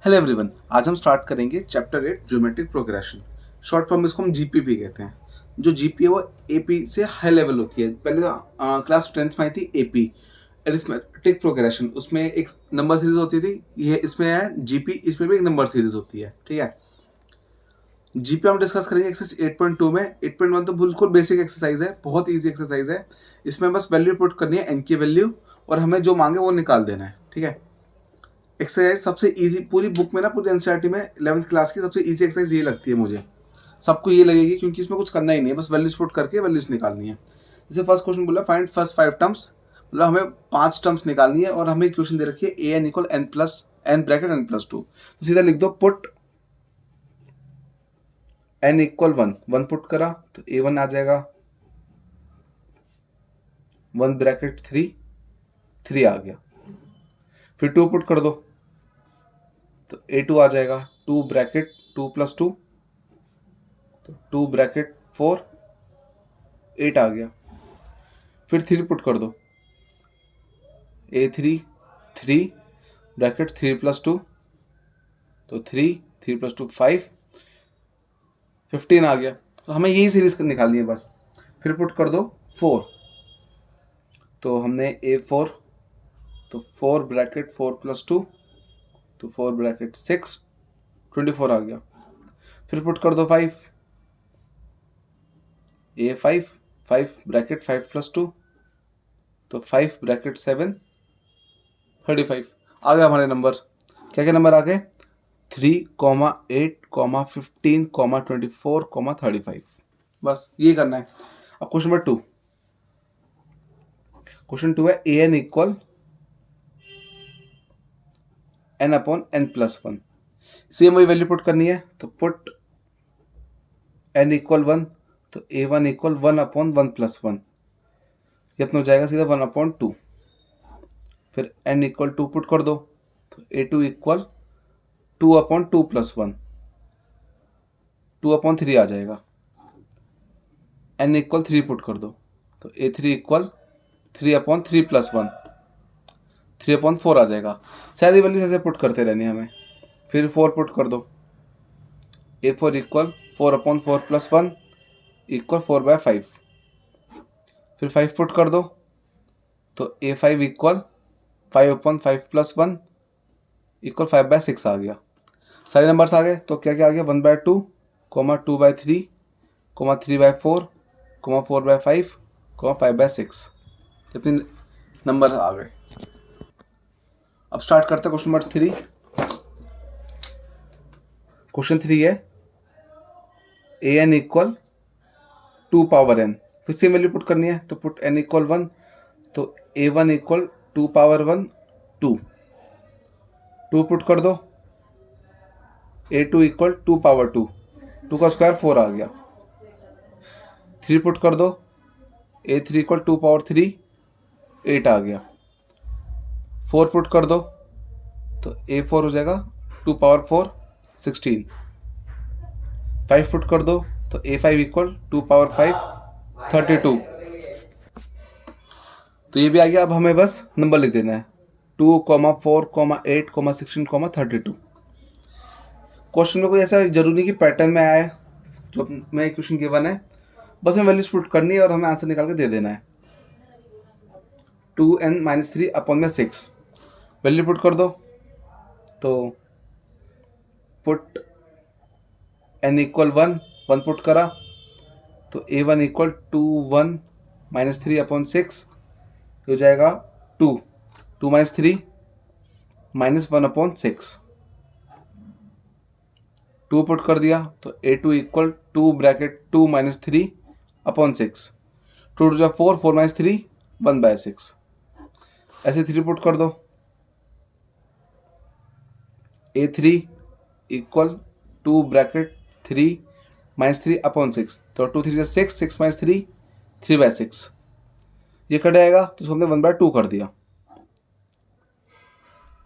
Hello everyone, आज हम start करेंगे chapter 8 geometric progression. Short form इसको हम जीपी कहते हैं। जो जीपी है वो एपी से हाई लेवल होती है। पहले तो क्लास 10th में आई थी एपी, अरिथमेटिक प्रोग्रेशन। उसमें एक नंबर सीरीज होती थी। ये इसमें है जीपी, इसमें भी एक नंबर सीरीज होती है। ठीक है, जीपी हम डिस्कस करेंगे एक्सरसाइज 8.2 में। 8.1 तो बिल्कुल बेसिक एक्सरसाइज है, बहुत ईजी एक्सरसाइज है। इसमें बस वैल्यू पुट करनी है, एन की वैल्यू, और हमें जो मांगे वो निकाल देना है। ठीक है, एक्सरसाइज सबसे इजी पूरी बुक में ना, पूरी एनसीईआरटी में 11th क्लास की सबसे इजी एक्सरसाइज ये लगती है मुझे। सबको ये लगेगी क्योंकि इसमें कुछ करना ही नहीं है, बस वैल्यूज पुट करके वैल्यूज निकालनी है। जैसे फर्स्ट क्वेश्चन बोला फाइंड फर्स्ट 5 टर्म्स, मतलब हमें 5 टर्म्स निकालनी है और हमें इक्वेशन दे रखी है A N equal N plus N bracket N plus 2। तो सीधा लिख दो पुट एन इक्वल 1, 1 पुट करा तो ए 1 आ जाएगा, 1 ब्रैकेट 3, 3 आ गया। फिर 2 पुट कर दो तो A2 आ जाएगा, 2 ब्रैकेट 2 प्लस 2, तो 2 ब्रैकेट 4, 8 आ गया। फिर 3 पुट कर दो, A3 3 ब्रैकेट 3 प्लस 2, तो 3 प्लस 2 5, 15 आ गया। तो हमें यही सीरीज निकालनी है बस। फिर पुट कर दो 4, तो हमने A4, तो 4 ब्रैकेट 4 प्लस 2, तो 4 ब्रैकेट 6, 24 आ गया। फिर पुट कर दो 5, A5, 5 ब्रैकेट 5 प्लस 2, तो 5 ब्रैकेट 7, 35 आ गया हमारे नंबर। क्या क्या नंबर आ गए? 3, 8, 15, 24, बस ये करना है। अब क्वेश्चन नंबर 2, क्वेश्चन 2 है A N equal N upon N plus 1। Same वही वैल्यू पुट करनी है, तो पुट एन इक्वल 1, तो ए 1 इक्वल 1 अपॉन 1 प्लस 1, ये अपना हो जाएगा सीधा 1 अपॉन 2। फिर एन इक्वल 2 पुट कर दो, तो ए 2 इक्वल 2 अपॉन 2 प्लस 1, 2 अपॉन 3 आ जाएगा। एन इक्वल 3 पुट कर दो, तो ए 3 इक्वल 3 अपॉन 3 प्लस 1, 3 अपॉन 4 आ जाएगा। सारी वैल्यूज ऐसे पुट करते रहने हमें। फिर 4 पुट कर दो, ए 4 इक्वल 4 अपॉन 4 प्लस 1 इक्वल 4/5। फिर 5 पुट कर दो, तो ए 5 इक्वल 5 अपॉन 5 प्लस 1 इक्वल 5/6 आ गया। सारे नंबर्स आ गए। तो क्या क्या आ गया? 1/2, 2/3, 3/4, 4/5, 5/6। कितने नंबर आ गए? अब स्टार्ट करते हैं क्वेश्चन नंबर 3। क्वेश्चन 3 है A N equal 2 power N. फिर सेम वैल्यू पुट करनी है, तो पुट एन इक्वल 1, तो ए 1 इक्वल 2 पावर 1 2, 2 पुट कर दो, ए 2 इक्वल 2 पावर 2, 2 का स्क्वायर 4 आ गया। 3 पुट कर दो, ए 3 इक्वल 2 पावर 3, 8 आ गया। 4 पुट कर दो, तो ए 4 हो जाएगा 2 पावर 4, 16। 5 पुट कर दो, तो ए 5 इक्वल 2 पावर 5, 32। तो ये भी आ गया। अब हमें बस नंबर लिख देना है, 2, 4, 8, 16, 32। क्वेश्चन में कोई ऐसा जरूरी नहीं कि पैटर्न में आए जो मैं इक्वेशन गिवन है, बस हमें वैल्यूज पुट करनी है और हमें आंसर निकाल के दे देना है। 2n-3 अपॉन में 6 वैल्यू पुट कर दो, तो पुट n इक्वल 1, 1 पुट करा, तो ए 1 इक्वल 2 1 -3 अपॉन 6 हो जाएगा 2, 2 -3 -1 अपॉन 6। 2 पुट कर दिया, तो ए 2 इक्वल 2 ब्रैकेट 2 -3 अपॉन 6, 2 2 4, 4 -3 1/6। ऐसे 3 पुट कर दो, ए 3 इक्वल 2 ब्रैकेट 3 -3 अपॉन 6, तो 2 3 6, 6 -3 3/6, ये कट जाएगा तो इसको हमने 1/2 कर दिया।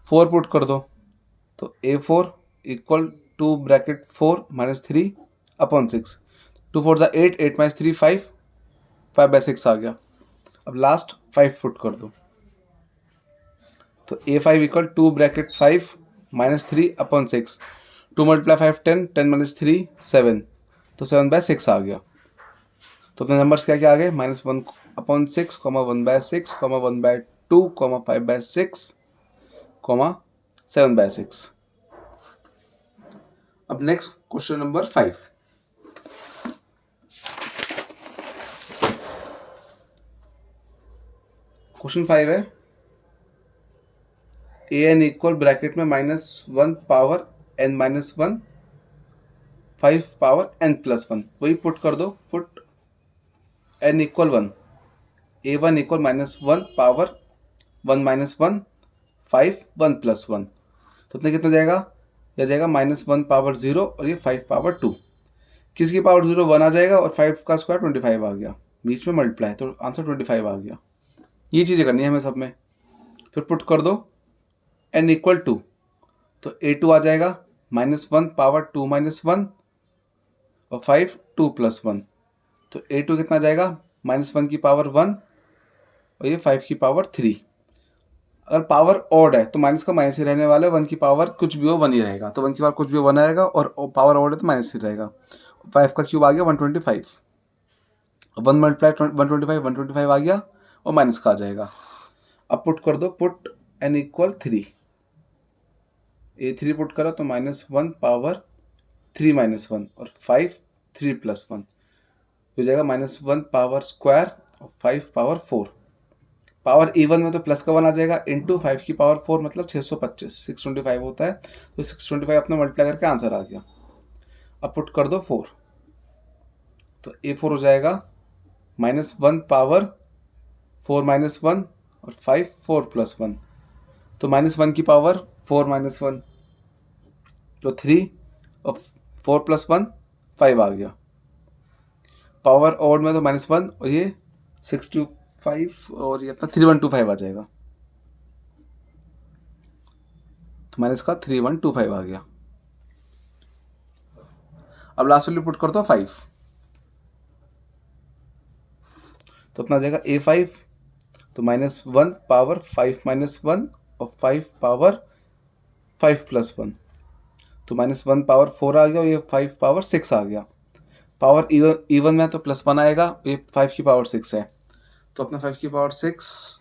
4 पुट कर दो, तो ए 4 इक्वल 2 ब्रैकेट 4 -3 अपॉन 6, 2 4 8, 8 -3 5, 5/6 आ गया। अब लास्ट 5 पुट कर दो, तो ए 5 इक्वल 2 ब्रैकेट 5 -3/6, 2 × 5 10, 10 - 3 7, तो 7/6 आ गया। तो अपने नंबर्स क्या क्या आ गए, -1/6, 1/6, 1/2, 5/6, 7/6। अब नेक्स्ट क्वेश्चन नंबर 5। क्वेश्चन 5 है an इक्वल ब्रैकेट में -1 पावर n - 1, 5 पावर n + 1, वही पुट कर दो। Put n equal 1, a1 equal -1 power 1 - 1, 5 1 + 1, तो अपने कितना जाएगा, यह जाएगा -1 पावर 0 और ये 5 पावर 2। किसकी पावर 0 1 आ जाएगा और 5 का स्क्वायर 25 आ गया, बीच में मल्टीप्लाई, तो आंसर 25 आ गया। ये चीज़ें करनी है हमें सब में। फिर पुट कर दो n इक्वल 2, तो a2 आ जाएगा -1 पावर 2 - 1 और 5 2 + 1, तो a2 कितना जाएगा, -1 की पावर 1 और ये 5 की पावर 3। अगर पावर ऑड है तो माइनस का माइनस ही रहने वाला है, 1 की पावर कुछ भी हो 1 ही रहेगा, तो 1 की पावर कुछ भी हो 1 आएगा, और पावर ऑड है तो माइनस ही रहेगा। 5 का क्यूब आ गया 125, 1 मल्टीप्लाई 125 आ गया और माइनस का आ जाएगा। अब पुट कर दो, put n equal 3, a3 put करा तो -1 पावर 3 - 1 और 5 3 + 1, हो जाएगा -1 पावर स्क्वायर और 5 पावर 4। पावर इवन में तो प्लस का 1 आ जाएगा, इंटू 5 की पावर 4 मतलब 625, 625 होता है, तो 625 अपने मल्टीप्लाई करके आंसर आ गया। अब पुट कर दो 4, तो a4 हो जाएगा -1 पावर 4 - 1 और 5 4 + 1, तो -1 की पावर 4 - 1 तो 3 और 4 + 1 5 आ गया। पावर ऑड में तो -1 और ये 625 और ये अपना 3125 आ जाएगा, तो माइनस का 3125 आ गया। अब लास्ट वैल्यू पुट कर दो 5, तो अपना आ जाएगा a5, तो -1 पावर 5 - 1 और 5 पावर 5 + 1, तो -1 पावर 4 आ गया और ये 5 पावर 6 आ गया। पावर इवन में तो +1 आएगा, ये 5 की पावर 6 है, तो अपना 5 की पावर 6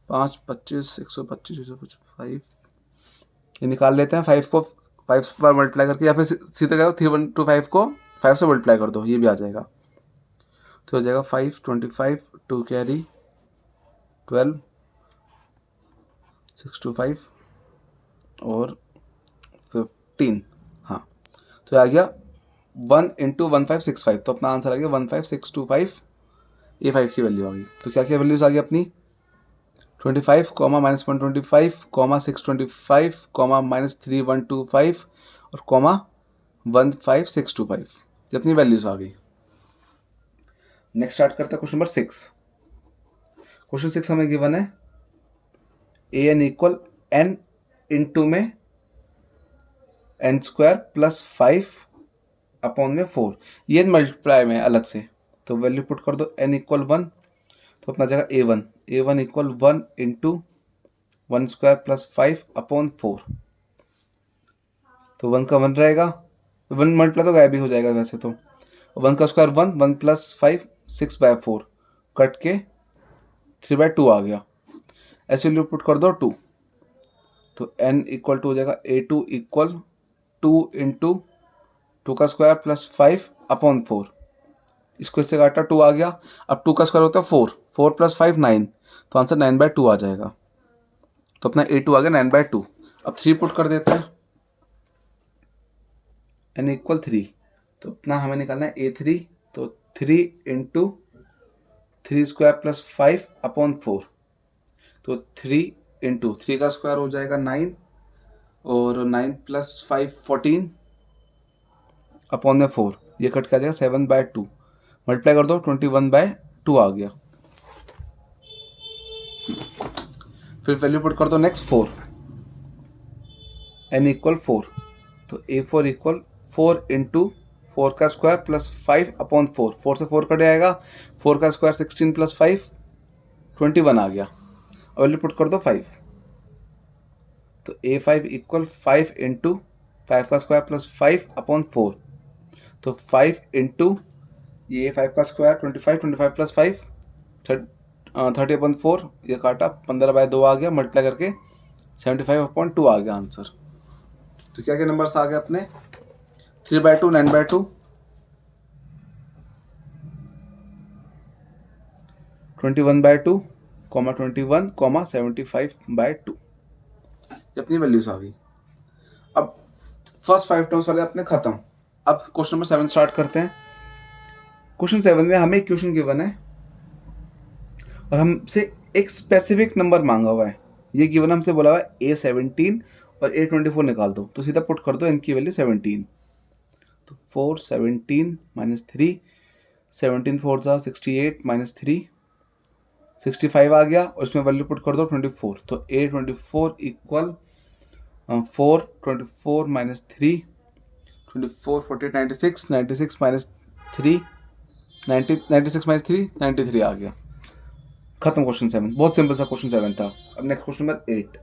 5 25 125 125 ये निकाल लेते हैं। 5 को 5 पर मल्टीप्लाई करके या फिर सीधे करो 3125 को 5 से मल्टीप्लाई कर दो, ये भी आ जाएगा, तो हो जाएगा 5 25 2 कैरी 12 625 और 15, हाँ, तो आ गया 1 × 1565, तो अपना आंसर आ गया 15625, ये 5 की वैल्यू आ गई। तो क्या क्या वैल्यूज आ गई अपनी, 25, -125, -625, -3125 और -15625, ये अपनी वैल्यूज आ गई। नेक्स्ट स्टार्ट करते हैं क्वेश्चन नंबर 6। क्वेश्चन 6 हमें गिवन है an इक्वल n इंटू में n² + 5 अपॉन में 4, ये मल्टीप्लाई में अलग से, तो वैल्यू पुट कर दो n इक्वल 1, तो अपना जाएगा a1 इक्वल 1 इंटू 1² + 5 अपॉन 4, तो 1 का 1 रहेगा, 1 मल्टीप्लाई तो गायब भी हो जाएगा वैसे तो, 1 का स्क्वायर 1, 1 + 5 6/4 कट के 3/2 आ गया। ऐसे वैल्यू पुट कर दो 2, तो n इक्वल टू हो जाएगा a2 इक्वल 2 इंटू 2 का स्क्वायर + 5 अपॉन 4, इसको इससे काटा 2 आ गया। अब 2 का स्क्वायर होता है 4, 4 + 5 9, तो आंसर 9/2 आ जाएगा, तो अपना a2 आ गया 9/2। अब 3 पुट कर देते हैं, n इक्वल 3, तो अपना हमें निकालना है a3, तो 3 इंटू 3² + 5 अपॉन 4, तो 3 इंटू 3 का स्क्वायर हो जाएगा 9 और 9 + 5 14 अपॉन में 4, ये कट के आ जाएगा 7/2, मल्टीप्लाई कर दो 21/2 आ गया। फिर वैल्यू पुट कर दो नेक्स्ट 4, n इक्वल 4, तो a4 इक्वल 4 इंटू 4 का स्क्वायर + 5 अपॉन 4, 4 से 4 कट आएगा, 4 का स्क्वायर 16 + 5 21 आ गया। अब वैल्यू पुट कर दो 5, तो A5 इक्वल 5 इंटू 5 का स्क्वायर प्लस 5 अपॉन 4, तो 5 इंटू ये 5 का स्क्वायर 25, 25 प्लस 5 30 अपॉन 4, ये काटा 15/2 आ गया, मल्टीप्लाई करके 75/2 आ गया आंसर। तो क्या क्या नंबर्स आ गए अपने 3/2, 9/2, 21/2, 21, 75/2, ये अपनी वैल्यूज आ गई। अब फर्स्ट 5 टर्म्स वाले अपने खत्म। अब क्वेश्चन नंबर 7 स्टार्ट करते हैं। क्वेश्चन 7 में हमें इक्वेशन गिवन है और हमसे एक स्पेसिफिक नंबर मांगा हुआ है। ये गिवन हमसे बोला हुआ है A17 और A24 निकाल दो, तो सीधा पुट कर दो इनकी वैल्यू 17। तो 4 17 माइनस 3, 17 4 जा 68 माइनस 3 65 आ गया, और इसमें वैल्यू पुट कर दो 24। तो A24 equal 4 24 minus 3 24 48 96 96 minus 3 90 96 minus 3 93 आ गया। खत्म क्वेश्चन 7। बहुत सिंपल सा क्वेश्चन 7 था। अब नेक्स्ट क्वेश्चन नंबर 8।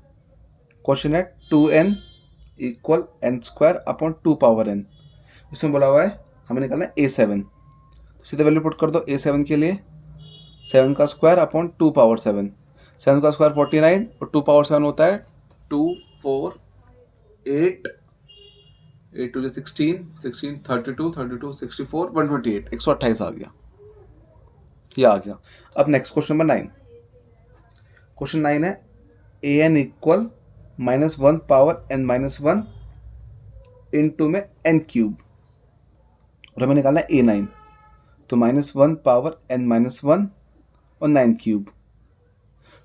क्वेश्चन है 2n equal n square upon 2 power n। इसमें बोला हुआ है हमें निकालना है A7, तो सीधे वैल्यू पुट कर दो A7 के लिए 7 का स्क्वायर अपॉन 2 पावर 7। 7 का स्क्वायर 49 और 2 पावर 7 होता है 2 4 8 8 टू 16 16 32 32 64 128 128 आ गया, ये आ गया। अब नेक्स्ट क्वेश्चन नंबर 9। क्वेश्चन 9 है an equal -1 power n -1 into में n क्यूब, और हमें निकालना है A9, तो -1 पावर n -1 और 9 क्यूब,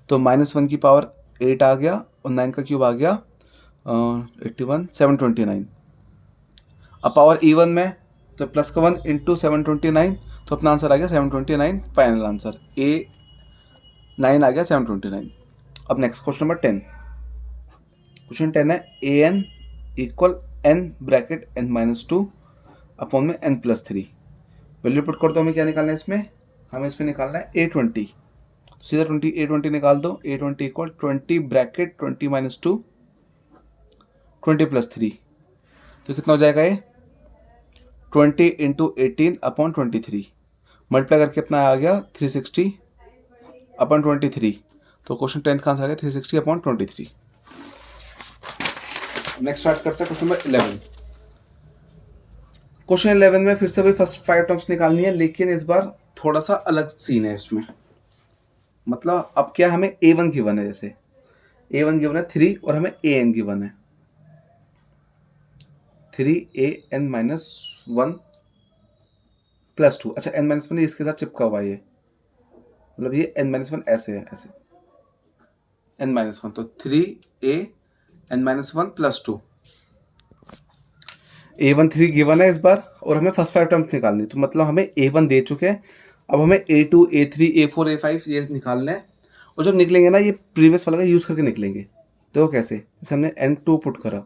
तो -1 की पावर 8 आ गया और 9 का क्यूब आ गया 81 729। अब पावर इवन में तो प्लस का 1 इंटू 729, तो अपना आंसर आ गया 729, फाइनल आंसर A9 आ गया 729। अब नेक्स्ट क्वेश्चन नंबर 10। क्वेश्चन 10 है an equal n bracket n-2 upon में n+3। वैल्यू पुट कर दो, हमें क्या निकालना है इसमें, हमें इसमें निकालना है A20, सीधा A20 निकाल दो। A20 इक्वल 20 ब्रैकेट 20-2 20+3, तो कितना हो जाएगा ये 20 इंटू 18 अपॉन 23, मल्टीप्लाई करके अपना आ गया 360 अपॉन 23। तो क्वेश्चन 10 का आंसर आ गया 360 अपॉन 23। नेक्स्ट स्टार्ट करते हैं क्वेश्चन नंबर 11। क्वेश्चन 11 में फिर से वही फर्स्ट 5 टर्म्स निकालनी है, लेकिन इस बार थोड़ा सा अलग सीन है इसमें। मतलब अब क्या हमें A1 गिवन है, जैसे A1 गिवन है 3 और हमें AN गिवन है 3an -1 + 2। अच्छा n -1 इसके साथ चिपका हुआ है, ये मतलब ये n -1 ऐसे है, ऐसे n -1, तो 3an -1 + 2। A1 3 गिवन है इस बार, और हमें फर्स्ट 5 टर्म्स निकालनी, तो मतलब हमें A1 दे चुके हैं। अब हमें A2 A3 A4 A5 ये निकालना है, और जब निकलेंगे ना ये प्रीवियस वाला का यूज़ करके निकलेंगे। देखो कैसे, जैसे हमने n2 पुट करा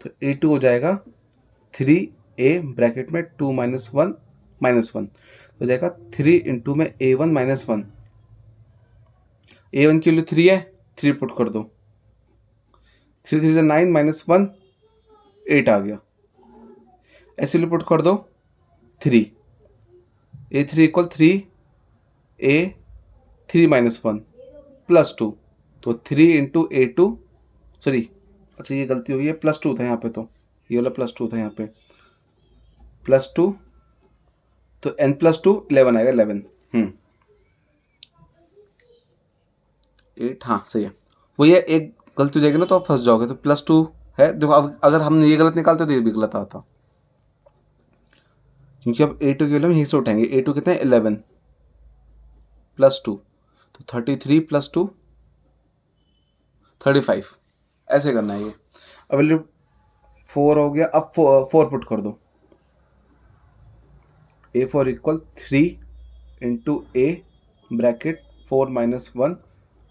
तो A2 हो जाएगा 3a ब्रैकेट में 2 - 1 -1, तो हो जाएगा 3 इंटू में A1 -1। A1 की वैल्यू 3 है, 3 पुट कर दो, 3 3 से 9 -1 8 आ गया, ऐसे पुट कर दो 3, A3 इक्वल 3a 3 - 1 + 2, तो 3 इंटू A2 सॉरी, अच्छा ये गलती हुई है, +2 था यहाँ पे, तो ये वाला +2 था यहाँ पे, +2, तो n+2 11 आएगा 11। 8, हाँ सही है। वो ये एक गलती हो जाएगी ना तो आप फंस जाओगे, तो +2 है। देखो अब अगर हमने ये गलत निकालते तो ये भी गलत आता, क्योंकि अब A2 की वैल्यू हम यहीं से उठाएंगे। A2 कितने 11 + 2, तो 33 + 2 35, ऐसे करना है ये। अब वैल्यू 4 हो गया, अब 4 पुट कर दो, A4 equal 3 into A bracket 4 - 1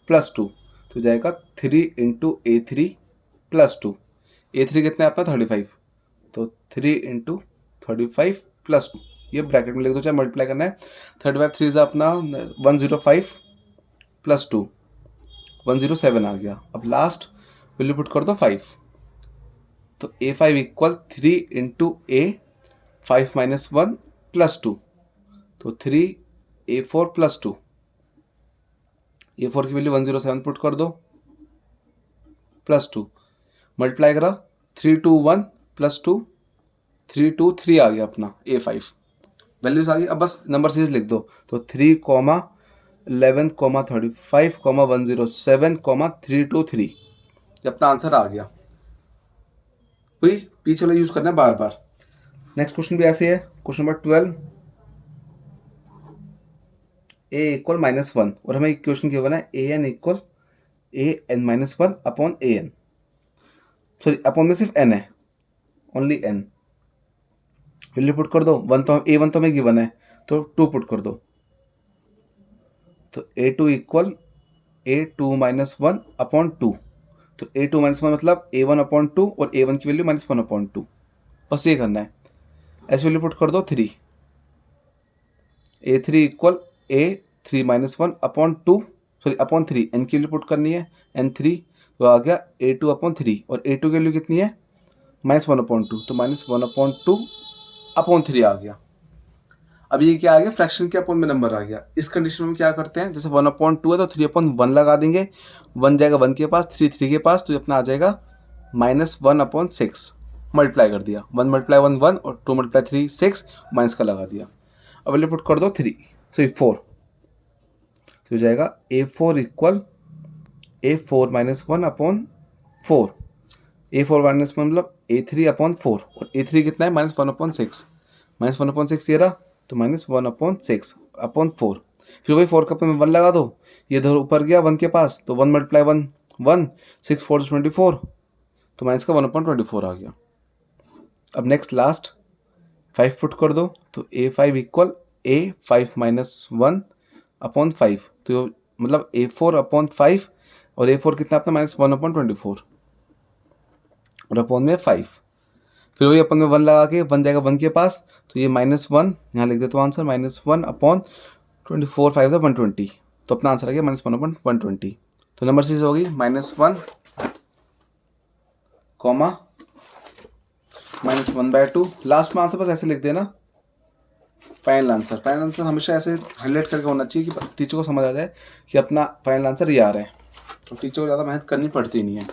+ 2, तो जाएगा 3 इंटू A3 + 2। A3 कितने आपका 35, तो 3 इंटू 35 + 2, ये ब्रैकेट में लिख दो, चाहे मल्टीप्लाई करना है। 35 3 से अपना 105 + 2 107 आ गया। अब लास्ट वैल्यू पुट कर दो 5, तो A5 इक्वल 3 इंटू ए 5 माइनस 1 प्लस 2, तो 3A4 प्लस 2, A4 की वैल्यू 107 पुट कर दो प्लस 2, मल्टीप्लाई करा 3 2 1 प्लस 2 3 2 3 आ गया अपना A5 वैल्यूज आ गई। अब बस नंबर सीरीज लिख दो, तो 3 11 35 107 323, ये अपना आंसर आ गया। वही पीछे वाला यूज करना है बार बार। नेक्स्ट क्वेश्चन भी ऐसे है, क्वेश्चन नंबर 12, a इक्वल -1 और हमें इक्वेशन गिवन है an equal an-1 upon an, sorry upon में सिर्फ n है, ओनली n। वैल्यू पुट कर दो, a1 तो हमें गिवन है तो 2 पुट कर दो, तो a2 इक्वल a2 -1 अपॉन 2, तो a2 -1 मतलब a1 अपॉन 2 और a1 की वैल्यू -1 अपॉन 2, बस ये करना है। ऐसे वैल्यू पुट कर दो 3, a3 equal a3 -1 upon 2, sorry upon 3, n की वैल्यू पुट करनी है n3, तो आ गया a2 अपॉन 3 और a2 की वैल्यू कितनी है -1 अपॉन 2, तो -1 अपॉन 2 अपॉन 3 आ गया। अब ये क्या आ गया, फ्रैक्शन के अपॉन में नंबर आ गया। इस कंडीशन में क्या करते हैं, जैसे 1 अपॉन 2 है तो 3 अपॉन 1 लगा देंगे, 1 जाएगा 1 के पास, 3 3 के पास, तो ये अपना आ जाएगा -1 अपॉन 6, मल्टीप्लाई कर दिया, 1 मल्टीप्लाई 1 1 और 2 मल्टीप्लाई 3 6, माइनस का लगा दिया। अब वैल्यू पुट कर दो 4, तो हो जाएगा a4 equal a4 -1 upon 4, a4 -1 मतलब a3 अपॉन 4 और a3 कितना है -1 अपॉन 6, -1 अपॉन 6 ये रहा, तो -1 अपॉन 6 अपॉन 4, फिर वही 4 कप में 1 लगा दो, ये इधर ऊपर गया 1 के पास, तो 1 मल्टीप्लाई 1 1, 6 4 24, तो माइनस का 1 अपॉन 24 आ गया। अब नेक्स्ट लास्ट 5 पुट कर दो, तो a5 इक्वल a5 -1 अपॉन 5, तो मतलब a4 अपॉन 5 और a4 कितना अपना -1 अपॉन 24 और अपॉन में 5, फिर वही अपन में 1 लगा के 1 जाएगा 1 के पास, तो ये -1 यहाँ लिख देता हूँ आंसर, -1 अपॉन 24 5 था 120, तो अपना आंसर आ गया -1 अपॉन 120। तो नंबर सीरीज होगी -1 कॉमा -1/2। लास्ट में आंसर बस ऐसे लिख देना, फाइनल आंसर। फाइनल आंसर हमेशा ऐसे हाईलाइट करके होना चाहिए कि टीचर को समझ आ जाए कि अपना फाइनल आंसर ये आ रहा है, तो टीचर को ज़्यादा मेहनत करनी पड़ती नहीं है।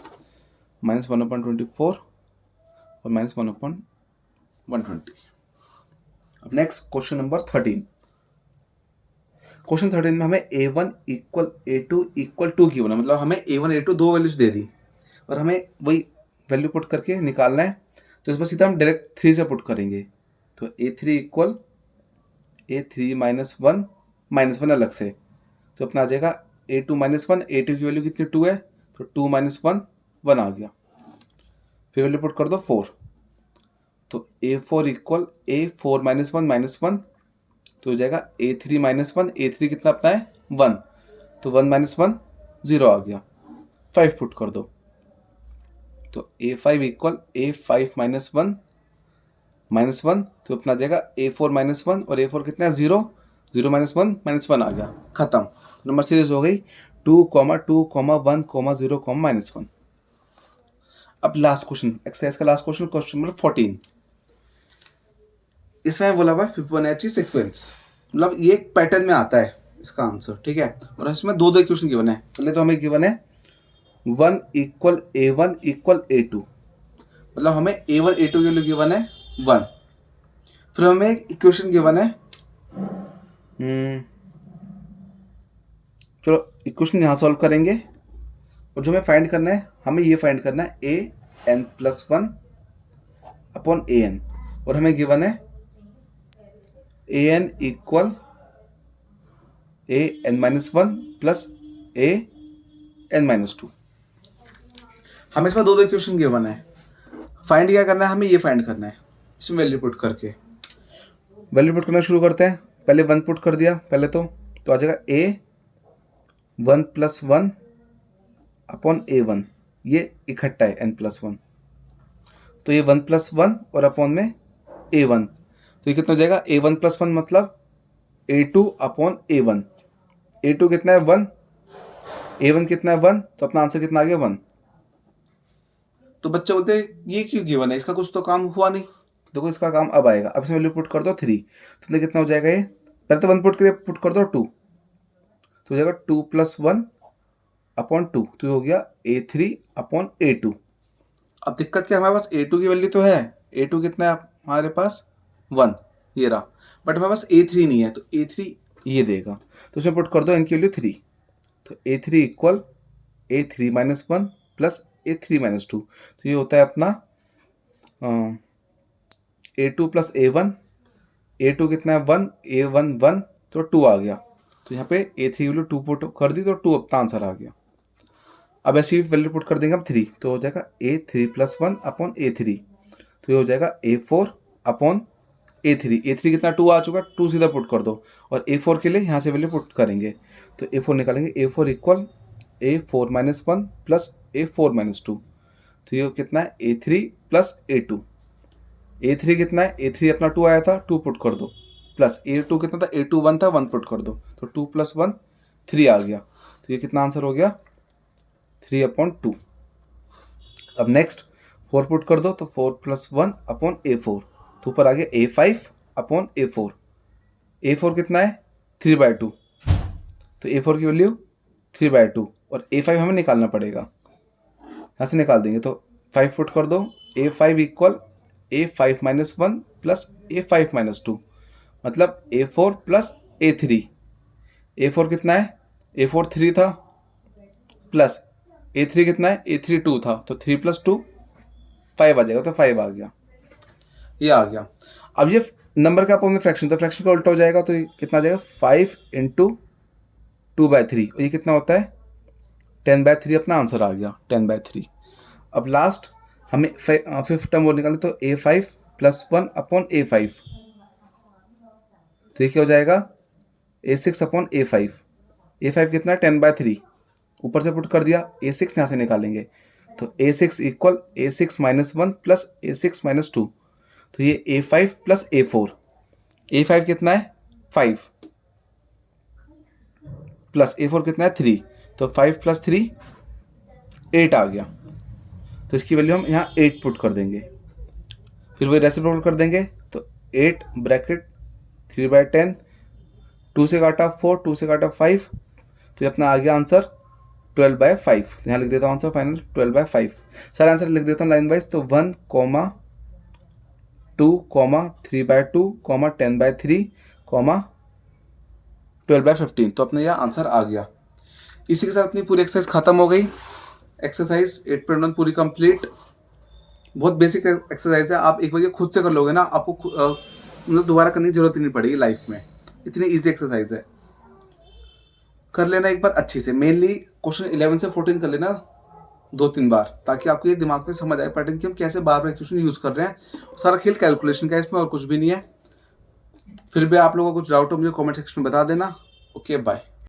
-1 अपॉन 24 और -1 अपॉन 120। अब नेक्स्ट क्वेश्चन नंबर 13। क्वेश्चन 13 में हमें a1 इक्वल a2 इक्वल 2 की होना, मतलब हमें a1 a2 दो वैल्यूज दे दी और हमें वही वैल्यू पुट करके निकालना है, तो इस पर सीधा हम डायरेक्ट 3 से पुट करेंगे, तो a3 इक्वल a3 -1 अलग से, तो अपना आ जाएगा a2 -1, a2 की वैल्यू कितनी 2 है, तो 2 -1 1 आ गया, फिर वैल्यू पुट कर दो 4, तो a4 इक्वल a4 -1, तो हो जाएगा a3 -1, a3 कितना अपना है 1, तो 1 -1 0 आ गया, 5 पुट कर दो, तो a5 इक्वल a5 -1, तो अपना आ जाएगा a4 -1 और a4 कितना है 0, 0 -1 आ गया, खत्म। नंबर सीरीज हो गई 2, 2, 1, 0, -1। अब लास्ट क्वेश्चन, एक्सरसाइज का लास्ट क्वेश्चन, क्वेश्चन नंबर 14। इसमें बोला हुआ फिबोनाची सीक्वेंस, मतलब ये एक पैटर्न में आता है इसका आंसर, ठीक है। और इसमें दो इक्वेशन गिवन है। पहले तो हमें गिवन है 1 इक्वल a1 इक्वल a2, मतलब हमें a1 a2 के लिए गिवन है 1, फिर हमें एक इक्वेशन गिवन है, चलो इक्वेशन यहाँ सॉल्व करेंगे, और जो हमें फाइंड करना है, हमें ये फाइंड करना है an+1 अपॉन an, और हमें गिवन है an equal an-1 plus an-2। हमें इसमें दो इक्वेशन गिवन है, फाइंड क्या करना है, हमें ये फाइंड करना है, इसमें वैल्यू पुट करके वैल्यू पुट करना शुरू करते हैं। पहले 1 पुट कर दिया पहले, तो आ जाएगा a1 + 1 अपॉन a1, ये इकट्ठा है n+1, तो ये 1 + 1 और अपॉन में a1, तो ये कितना हो जाएगा a1 + 1 मतलब a2 अपॉन a1, a2 कितना है 1, a1 कितना है 1, तो अपना आंसर कितना आ गया 1, तो बच्चे बोलते हैं ये क्यों गिवन है, इसका कुछ तो काम हुआ नहीं। देखो इसका काम अब आएगा। अब इसमें वैल्यू पुट कर दो 3, तो कितना हो जाएगा ये, पहले तो 1 पुट कर दो 2, तो हो जाएगा 2 + 1 अपॉन 2, तो ये हो गया A3 अपॉन A2। अब दिक्कत क्या, हमारे पास A2 की वैल्यू तो है, A2 कितना है हमारे पास 1, ये रहा, बट हमारे पास A3 नहीं है, तो A3 ये देगा, तो उसमें पुट कर दो n की वैल्यू 3, तो A3 equal A3 - 1 plus A3 - 2, तो ये होता है अपना A2 + A1, A2 कितना है 1, A1 1, तो 2 आ गया, तो यहाँ पे A3 की वैल्यू 2 पुट कर दी, तो 2 अपना आंसर आ गया। अब ऐसी वैल्यू पुट कर देंगे हम 3, तो हो जाएगा A3 + 1 अपॉन A3, तो ये हो जाएगा A4 अपॉन A3, A3 कितना 2 आ चुका, 2 सीधा पुट कर दो, और A4 के लिए यहाँ से वैल्यू पुट करेंगे, तो A4 निकालेंगे, A4 equal A4 - 1 plus A4 - 2, तो ये कितना है A3 + A2, A3 कितना है, A3 अपना 2 आया था, 2 पुट कर दो, प्लस A2 कितना था, A2 1 था, 1 पुट कर दो, तो 2 + 1 3 आ गया, तो ये कितना आंसर हो गया 3/2। अब नेक्स्ट 4 पुट कर दो, तो 4 + 1 अपॉन A4, तो ऊपर आ गया A5 अपॉन A4, A4 कितना है 3/2, तो A4 की वैल्यू 3/2, और A5 हमें निकालना पड़ेगा, यहाँ से निकाल देंगे, तो 5 पुट कर दो, A5 equal A5 - 1 plus A5 - 2, मतलब A4 प्लस A3, A4 कितना है, A4 3 था, प्लस A3 कितना है, A3 2 था, तो 3 + 2 5 आ जाएगा, तो 5 आ गया, ये आ गया। अब ये नंबर का अपॉन में फ्रैक्शन, तो फ्रैक्शन का उल्टा हो जाएगा, तो ये कितना आ जाएगा 5 × 2/3, और ये कितना होता है 10/3, अपना आंसर आ गया 10/3। अब लास्ट हमें 5th टर्म वो निकालें, तो A5 + 1 अपॉन A5, तो ये क्या हो जाएगा A6 अपॉन A5, A5 कितना है 10/3, ऊपर से पुट कर दिया, A6 यहाँ से निकालेंगे, तो A6 equal A6 - 1 plus A6 - 2, तो ये A5 + A4, A5 कितना है 5 प्लस A4 कितना है 3, तो 5 + 3 8 आ गया, तो इसकी वैल्यू हम यहाँ 8 पुट कर देंगे, फिर वही रेसिप्रोकल कर देंगे, तो 8 ब्रैकेट 3/10, 2 से काटा 4, 2 से काटा 5, तो ये अपना आ गया आंसर 12/5, यहाँ लिख देता हूँ आंसर फाइनल 12/5। सारे आंसर लिख देता हूँ लाइन वाइज, तो 1, 2, 3/2, 10/3, 12/15, तो अपने यह आंसर आ गया। इसी के साथ अपनी पूरी एक्सरसाइज खत्म हो गई। एक्सरसाइज 8.1 पूरी कंप्लीट। बहुत बेसिक एक्सरसाइज है, आप एक बार ये खुद से कर लोगे ना, आपको मतलब दोबारा करने की जरूरत ही नहीं पड़ेगी लाइफ में, इतनी ईजी एक्सरसाइज है। कर लेना एक बार अच्छी से, मेनली क्वेश्चन 11 से 14 कर लेना 2-3 बार, ताकि आपको ये दिमाग में समझ आए पैटर्न कि हम कैसे बार बार क्वेश्चन यूज़ कर रहे हैं। सारा खेल कैलकुलेशन का है इसमें, और कुछ भी नहीं है। फिर भी आप लोगों को कुछ डाउट हो मुझे कमेंट सेक्शन में बता देना। Okay bye.